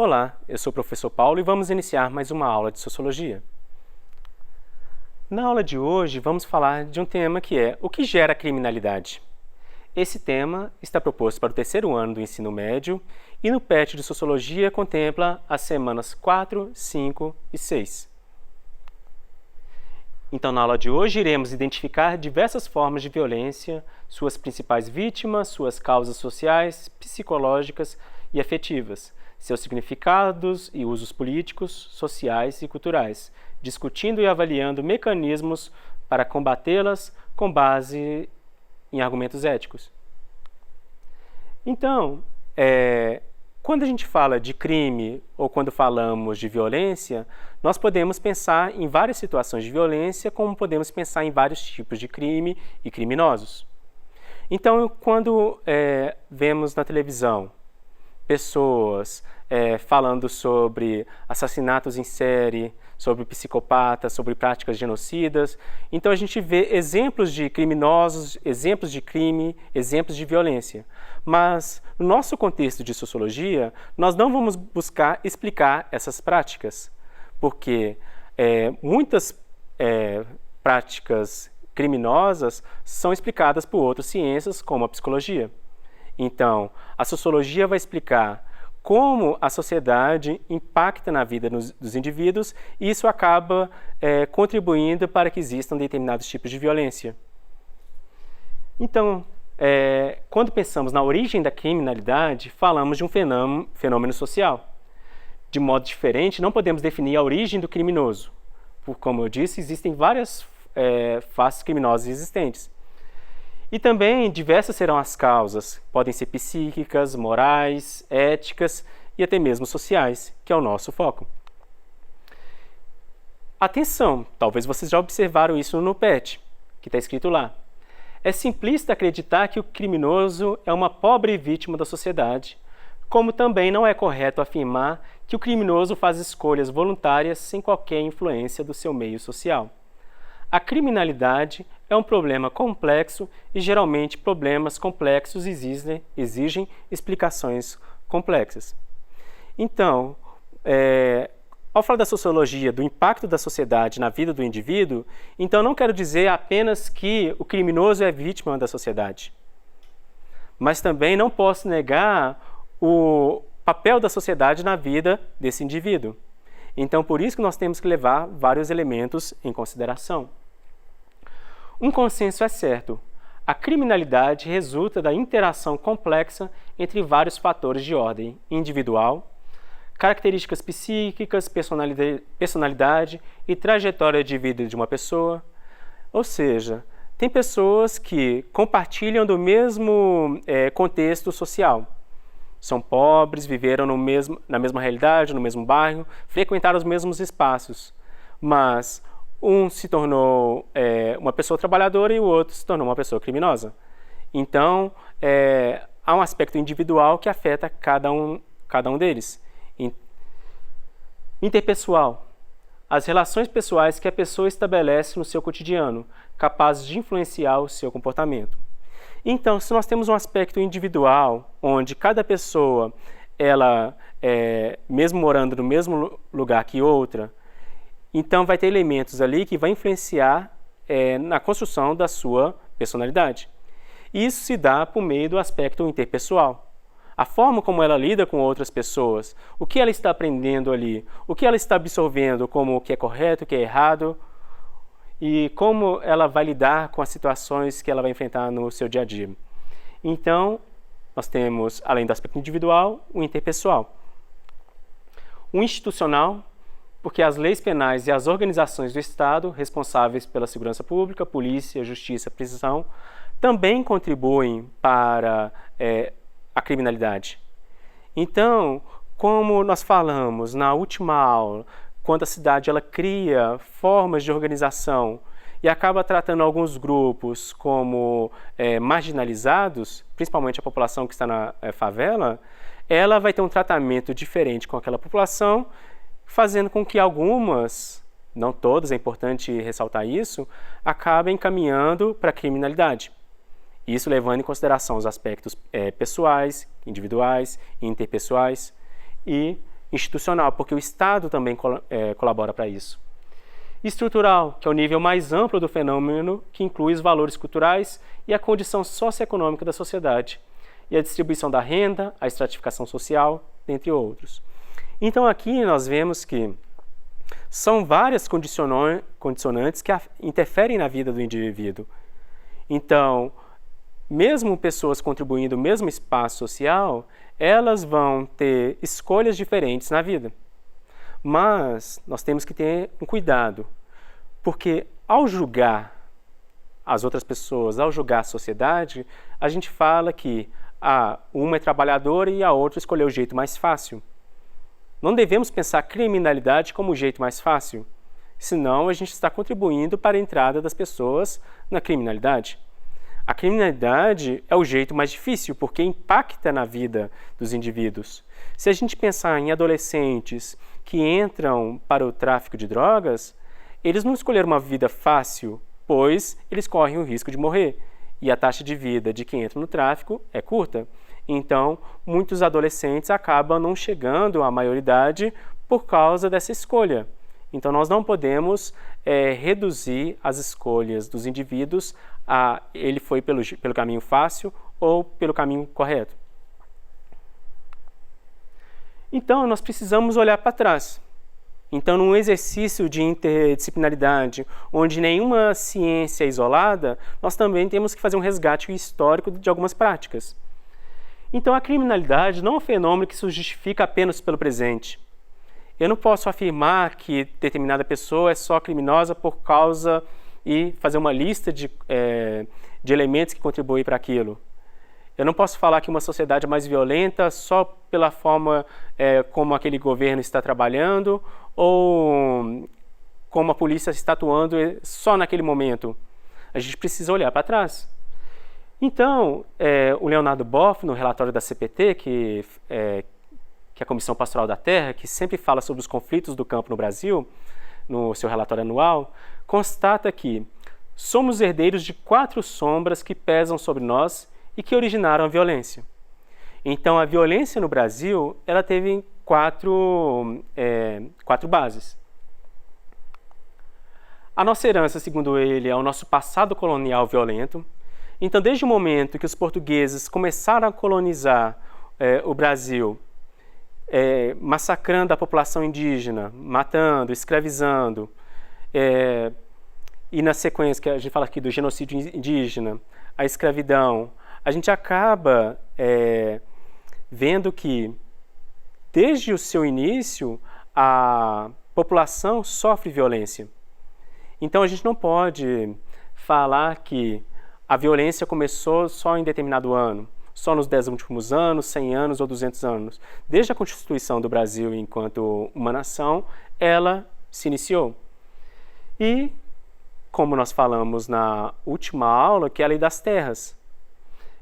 Olá, eu sou o professor Paulo e vamos iniciar mais uma aula de Sociologia. Na aula de hoje, vamos falar de um tema que é o que gera criminalidade. Esse tema está proposto para o terceiro ano do ensino médio e no PET de Sociologia contempla as semanas 4, 5 e 6. Então, na aula de hoje, iremos identificar diversas formas de violência, suas principais vítimas, suas causas sociais, psicológicas e afetivas, seus significados e usos políticos, sociais e culturais, discutindo e avaliando mecanismos para combatê-las com base em argumentos éticos. Então, quando a gente fala de crime ou quando falamos de violência, nós podemos pensar em várias situações de violência, como podemos pensar em vários tipos de crime e criminosos. Então, quando vemos na televisão pessoas falando sobre assassinatos em série, sobre psicopatas, sobre práticas genocidas, então a gente vê exemplos de criminosos, exemplos de crime, exemplos de violência. Mas no nosso contexto de sociologia, nós não vamos buscar explicar essas práticas, porque muitas práticas criminosas são explicadas por outras ciências, como a psicologia. Então, a sociologia vai explicar como a sociedade impacta na vida dos indivíduos e isso acaba contribuindo para que existam determinados tipos de violência. Então, quando pensamos na origem da criminalidade, falamos de um fenômeno social. De modo diferente, não podemos definir a origem do criminoso. Como eu disse, existem várias faces criminosas existentes. E também diversas serão as causas, podem ser psíquicas, morais, éticas e até mesmo sociais, que é o nosso foco. Atenção, talvez vocês já observaram isso no PET, que está escrito lá. É simplista acreditar que o criminoso é uma pobre vítima da sociedade, como também não é correto afirmar que o criminoso faz escolhas voluntárias sem qualquer influência do seu meio social. A criminalidade é um problema complexo e, geralmente, problemas complexos exigem explicações complexas. Então, ao falar da sociologia, do impacto da sociedade na vida do indivíduo, então não quero dizer apenas que o criminoso é vítima da sociedade, mas também não posso negar o papel da sociedade na vida desse indivíduo. Então, por isso que nós temos que levar vários elementos em consideração. Um consenso é certo. A criminalidade resulta da interação complexa entre vários fatores de ordem individual, características psíquicas, personalidade e trajetória de vida de uma pessoa. Ou seja, tem pessoas que compartilham do mesmo contexto social. São pobres, viveram na mesma realidade, no mesmo bairro, frequentaram os mesmos espaços, mas um se tornou uma pessoa trabalhadora e o outro se tornou uma pessoa criminosa. Então, há um aspecto individual que afeta cada um deles. Interpessoal. As relações pessoais que a pessoa estabelece no seu cotidiano, capazes de influenciar o seu comportamento. Então, se nós temos um aspecto individual, onde cada pessoa, mesmo morando no mesmo lugar que outra, então vai ter elementos ali que vai influenciar na construção da sua personalidade. Isso se dá por meio do aspecto interpessoal. A forma como ela lida com outras pessoas, o que ela está aprendendo ali, o que ela está absorvendo como o que é correto, o que é errado, e como ela vai lidar com as situações que ela vai enfrentar no seu dia a dia. Então, nós temos, além do aspecto individual, o interpessoal. O institucional, porque as leis penais e as organizações do Estado responsáveis pela segurança pública, polícia, justiça, prisão, também contribuem para a criminalidade. Então, como nós falamos na última aula, quando a cidade cria formas de organização e acaba tratando alguns grupos como marginalizados, principalmente a população que está na favela, ela vai ter um tratamento diferente com aquela população, fazendo com que algumas, não todas, é importante ressaltar isso, acabem caminhando para a criminalidade. Isso levando em consideração os aspectos pessoais, individuais, interpessoais e institucional, porque o Estado também colabora para isso. Estrutural, que é o nível mais amplo do fenômeno, que inclui os valores culturais e a condição socioeconômica da sociedade, e a distribuição da renda, a estratificação social, dentre outros. Então aqui nós vemos que são várias condicionantes que interferem na vida do indivíduo. Então, mesmo pessoas contribuindo no mesmo espaço social, elas vão ter escolhas diferentes na vida. Mas nós temos que ter um cuidado, porque ao julgar as outras pessoas, ao julgar a sociedade, a gente fala que uma é trabalhadora e a outra escolheu o jeito mais fácil. Não devemos pensar a criminalidade como o jeito mais fácil, senão a gente está contribuindo para a entrada das pessoas na criminalidade. A criminalidade é o jeito mais difícil, porque impacta na vida dos indivíduos. Se a gente pensar em adolescentes que entram para o tráfico de drogas, eles não escolheram uma vida fácil, pois eles correm o risco de morrer. E a taxa de vida de quem entra no tráfico é curta. Então, muitos adolescentes acabam não chegando à maioridade por causa dessa escolha. Então, nós não podemos reduzir as escolhas dos indivíduos a ele foi pelo caminho fácil ou pelo caminho correto. Então, nós precisamos olhar para trás. Então, num exercício de interdisciplinaridade, onde nenhuma ciência é isolada, nós também temos que fazer um resgate histórico de algumas práticas. Então, a criminalidade não é um fenômeno que se justifica apenas pelo presente. Eu não posso afirmar que determinada pessoa é só criminosa por causa e fazer uma lista de elementos que contribuem para aquilo. Eu não posso falar que uma sociedade é mais violenta só pela forma como aquele governo está trabalhando ou como a polícia está atuando só naquele momento. A gente precisa olhar para trás. Então, o Leonardo Boff, no relatório da CPT, que é a Comissão Pastoral da Terra, que sempre fala sobre os conflitos do campo no Brasil, no seu relatório anual, constata que somos herdeiros de 4 sombras que pesam sobre nós e que originaram a violência. Então, a violência no Brasil, ela teve 4 bases. A nossa herança, segundo ele, é o nosso passado colonial violento. Então, desde o momento que os portugueses começaram a colonizar o Brasil, massacrando a população indígena, matando, escravizando, e na sequência, que a gente fala aqui do genocídio indígena, a escravidão, a gente acaba vendo que, desde o seu início, a população sofre violência. Então, a gente não pode falar que a violência começou só em determinado ano, só nos 10 últimos anos, 100 anos ou 200 anos. Desde a Constituição do Brasil, enquanto uma nação, ela se iniciou. E, como nós falamos na última aula, que é a Lei das Terras,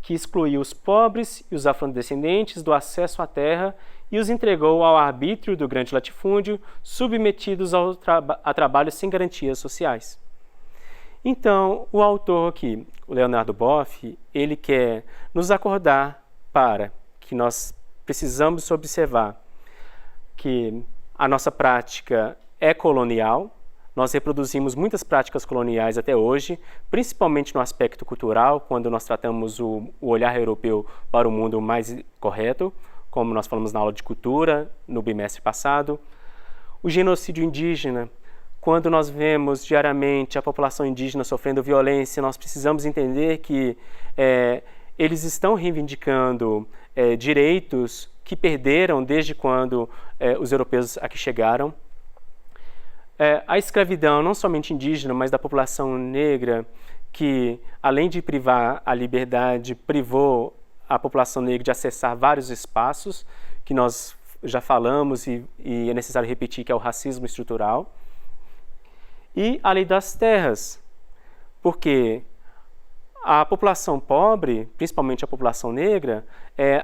que excluiu os pobres e os afrodescendentes do acesso à terra e os entregou ao arbítrio do grande latifúndio, submetidos a trabalhos sem garantias sociais. Então, o autor aqui, o Leonardo Boff, ele quer nos acordar para que nós precisamos observar que a nossa prática é colonial, nós reproduzimos muitas práticas coloniais até hoje, principalmente no aspecto cultural, quando nós tratamos o olhar europeu para o mundo mais correto, como nós falamos na aula de cultura, no bimestre passado. O genocídio indígena, quando nós vemos diariamente a população indígena sofrendo violência, nós precisamos entender que eles estão reivindicando direitos que perderam desde quando os europeus aqui chegaram. A escravidão, não somente indígena, mas da população negra, que, além de privar a liberdade, privou a população negra de acessar vários espaços, que nós já falamos e é necessário repetir, que é o racismo estrutural. E a Lei das Terras, porque a população pobre, principalmente a população negra,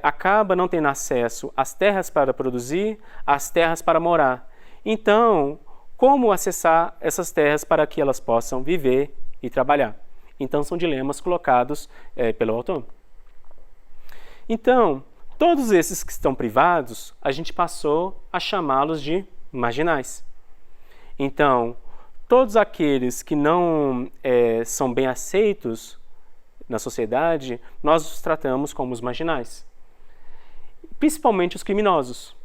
acaba não tendo acesso às terras para produzir, às terras para morar. Então, como acessar essas terras para que elas possam viver e trabalhar? Então, são dilemas colocados pelo autor. Então, Todos esses que estão privados, a gente passou a chamá-los de marginais. Então, todos aqueles que não são bem aceitos na sociedade, nós os tratamos como os marginais. Principalmente os criminosos.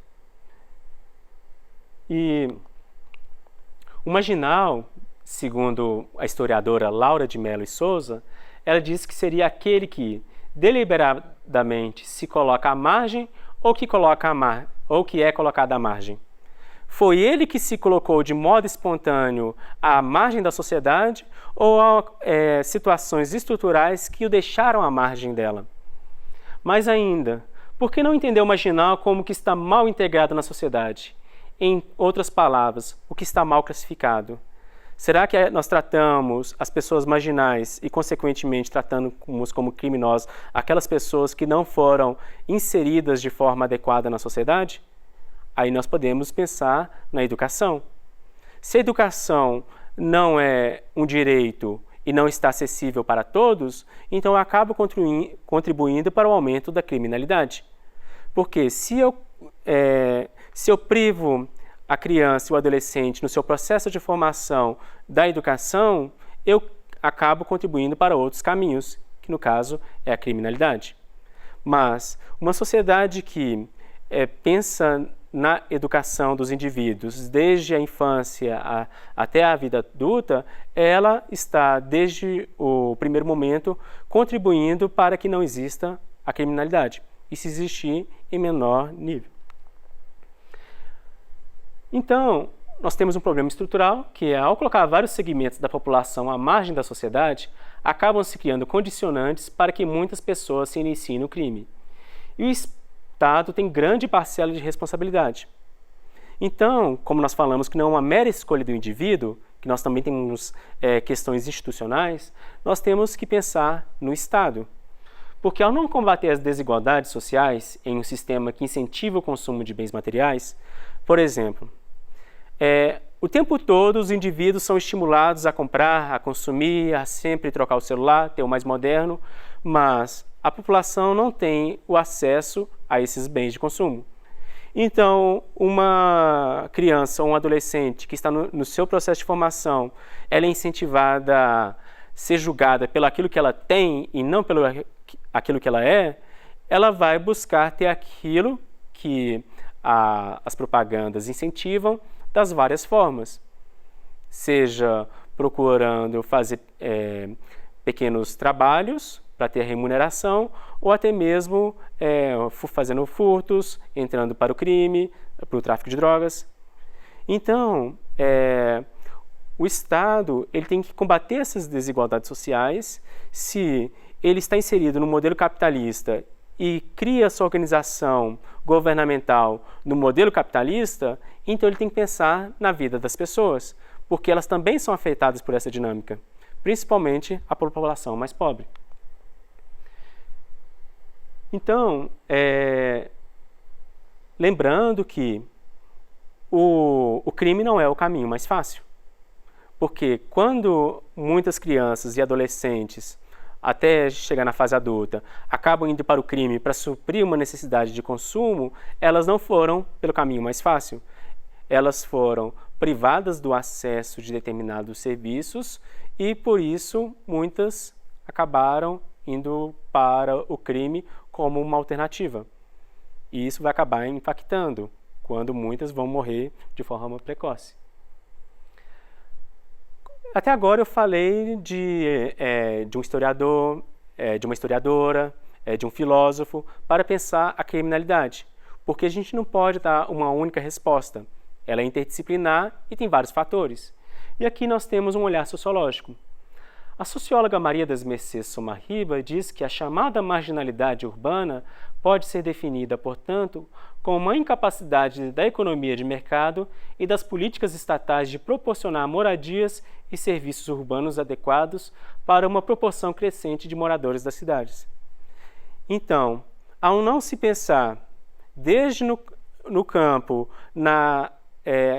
E o marginal, segundo a historiadora Laura de Mello e Souza, ela diz que seria aquele que deliberadamente se coloca à margem ou que é colocado à margem. Foi ele que se colocou de modo espontâneo à margem da sociedade ou a situações estruturais que o deixaram à margem dela? Mais ainda, por que não entender o marginal como que está mal integrado na sociedade? Em outras palavras, o que está mal classificado? Será que nós tratamos as pessoas marginais e, consequentemente, tratamos como criminosos aquelas pessoas que não foram inseridas de forma adequada na sociedade? Aí nós podemos pensar na educação. Se a educação não é um direito e não está acessível para todos, então eu acabo contribuindo para o aumento da criminalidade. Porque se eu privo a criança e o adolescente no seu processo de formação da educação, eu acabo contribuindo para outros caminhos, que no caso é a criminalidade. Mas uma sociedade que pensa na educação dos indivíduos, desde a infância até a vida adulta, ela está, desde o primeiro momento, contribuindo para que não exista a criminalidade, e se existir em menor nível. Então, nós temos um problema estrutural, que é, ao colocar vários segmentos da população à margem da sociedade, acabam se criando condicionantes para que muitas pessoas se iniciem no crime. E o Estado tem grande parcela de responsabilidade. Então, como nós falamos que não é uma mera escolha do indivíduo, que nós também temos questões institucionais, nós temos que pensar no Estado. Porque ao não combater as desigualdades sociais em um sistema que incentiva o consumo de bens materiais, por exemplo, o tempo todo os indivíduos são estimulados a comprar, a consumir, a sempre trocar o celular, ter o mais moderno, mas a população não tem o acesso a esses bens de consumo. Então, uma criança ou um adolescente que está no seu processo de formação, ela é incentivada a ser julgada pelo aquilo que ela tem e não pelo aquilo que ela é, ela vai buscar ter aquilo que as propagandas incentivam das várias formas, seja procurando fazer pequenos trabalhos para ter remuneração, ou até mesmo fazendo furtos, entrando para o crime, para o tráfico de drogas. Então, o Estado ele tem que combater essas desigualdades sociais. Se ele está inserido no modelo capitalista e cria sua organização governamental no modelo capitalista, então ele tem que pensar na vida das pessoas, porque elas também são afetadas por essa dinâmica, principalmente a população mais pobre. Então, lembrando que o crime não é o caminho mais fácil, porque quando muitas crianças e adolescentes, até chegar na fase adulta, acabam indo para o crime para suprir uma necessidade de consumo, elas não foram pelo caminho mais fácil. Elas foram privadas do acesso de determinados serviços e, por isso, muitas acabaram indo para o crime como uma alternativa. E isso vai acabar impactando, quando muitas vão morrer de forma precoce. Até agora eu falei de um historiador, de uma historiadora, de um filósofo, para pensar a criminalidade, porque a gente não pode dar uma única resposta. Ela é interdisciplinar e tem vários fatores. E aqui nós temos um olhar sociológico. A socióloga Maria das Mercês Somarriba diz que a chamada marginalidade urbana pode ser definida, portanto, como uma incapacidade da economia de mercado e das políticas estatais de proporcionar moradias e serviços urbanos adequados para uma proporção crescente de moradores das cidades. Então, ao não se pensar, desde no campo, na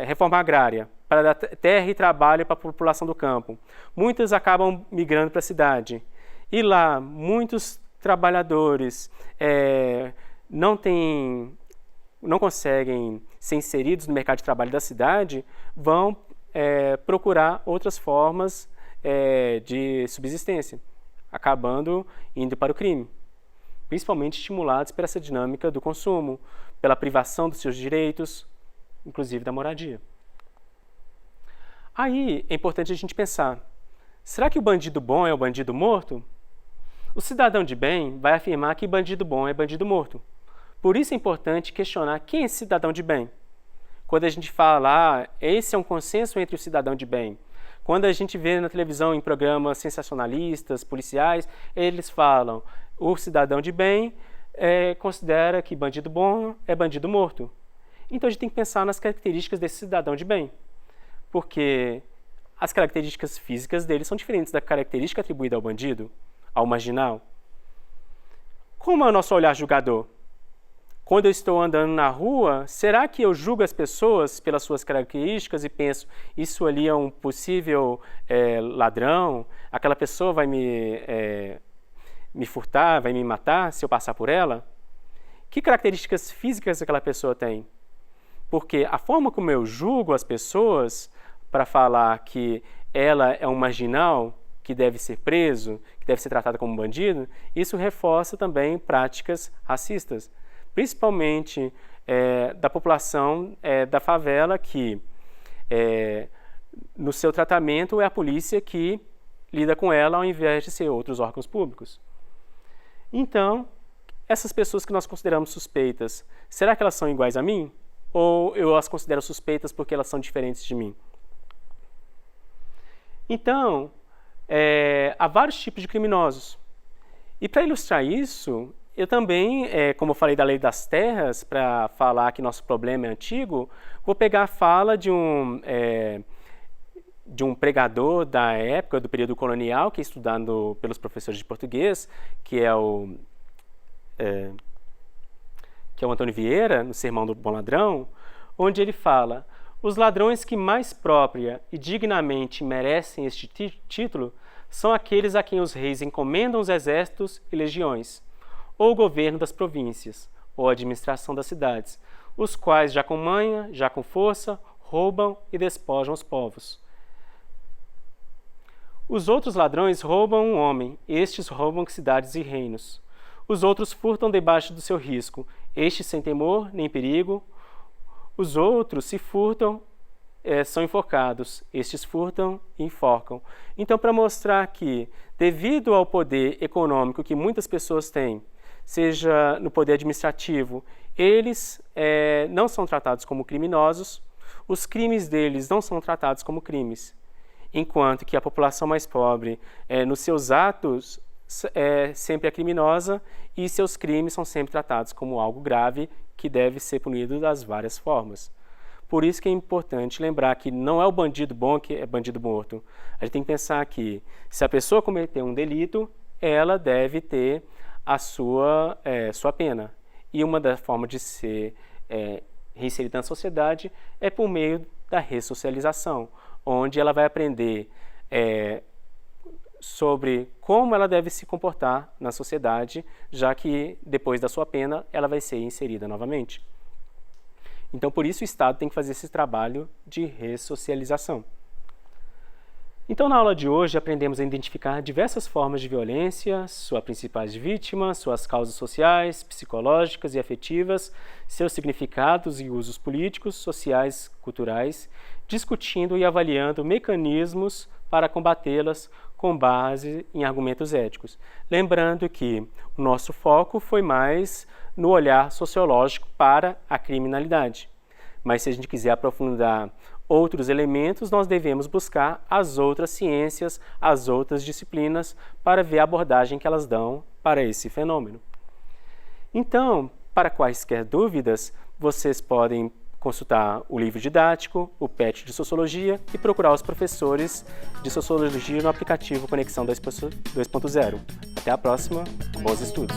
reforma agrária, para dar terra e trabalho para a população do campo, muitas acabam migrando para a cidade. E lá, muitos trabalhadores não conseguem ser inseridos no mercado de trabalho da cidade, vão procurar outras formas de subsistência, acabando indo para o crime, principalmente estimulados por essa dinâmica do consumo, pela privação dos seus direitos, inclusive da moradia. Aí é importante a gente pensar, será que o bandido bom é o bandido morto? O cidadão de bem vai afirmar que bandido bom é bandido morto. Por isso é importante questionar quem é esse cidadão de bem. Quando a gente fala, esse é um consenso entre o cidadão de bem. Quando a gente vê na televisão em programas sensacionalistas, policiais, eles falam, o cidadão de bem considera que bandido bom é bandido morto. Então a gente tem que pensar nas características desse cidadão de bem, porque as características físicas dele são diferentes da característica atribuída ao bandido, ao marginal. Como é o nosso olhar julgador? Quando eu estou andando na rua, será que eu julgo as pessoas pelas suas características e penso, isso ali é um possível ladrão, aquela pessoa vai me furtar, vai me matar se eu passar por ela? Que características físicas aquela pessoa tem? Porque a forma como eu julgo as pessoas para falar que ela é um marginal, que deve ser preso, que deve ser tratado como bandido, isso reforça também práticas racistas, principalmente da população da favela, que no seu tratamento é a polícia que lida com ela ao invés de ser outros órgãos públicos. Então, essas pessoas que nós consideramos suspeitas, será que elas são iguais a mim? Ou eu as considero suspeitas porque elas são diferentes de mim? Então, há vários tipos de criminosos. E para ilustrar isso, eu também, como eu falei da lei das terras, para falar que nosso problema é antigo, vou pegar a fala de um pregador da época, do período colonial, que é estudado pelos professores de português, que é o Antônio Vieira, no Sermão do Bom Ladrão, onde ele fala: os ladrões que mais própria e dignamente merecem este título são aqueles a quem os reis encomendam os exércitos e legiões, ou o governo das províncias, ou a administração das cidades, os quais já com manha, já com força, roubam e despojam os povos. Os outros ladrões roubam um homem, estes roubam cidades e reinos. Os outros furtam debaixo do seu risco, estes sem temor nem perigo. Os outros se furtam, são enforcados, estes furtam e enforcam. Então, para mostrar que, devido ao poder econômico que muitas pessoas têm, seja no poder administrativo, eles não são tratados como criminosos, os crimes deles não são tratados como crimes, enquanto que a população mais pobre, nos seus atos, sempre é criminosa e seus crimes são sempre tratados como algo grave que deve ser punido das várias formas. Por isso que é importante lembrar que não é o bandido bom que é bandido morto. A gente tem que pensar que, se a pessoa cometer um delito, ela deve ter a sua pena. E uma das formas de ser reinserida na sociedade é por meio da ressocialização, onde ela vai aprender sobre como ela deve se comportar na sociedade, já que depois da sua pena ela vai ser inserida novamente. Então, por isso o Estado tem que fazer esse trabalho de ressocialização. Então, na aula de hoje, aprendemos a identificar diversas formas de violência, suas principais vítimas, suas causas sociais, psicológicas e afetivas, seus significados e usos políticos, sociais, culturais, discutindo e avaliando mecanismos para combatê-las com base em argumentos éticos. Lembrando que o nosso foco foi mais no olhar sociológico para a criminalidade. Mas se a gente quiser aprofundar outros elementos, nós devemos buscar as outras ciências, as outras disciplinas, para ver a abordagem que elas dão para esse fenômeno. Então, para quaisquer dúvidas, vocês podem consultar o livro didático, o PET de Sociologia e procurar os professores de Sociologia no aplicativo Conexão 2.0. Até a próxima, bons estudos!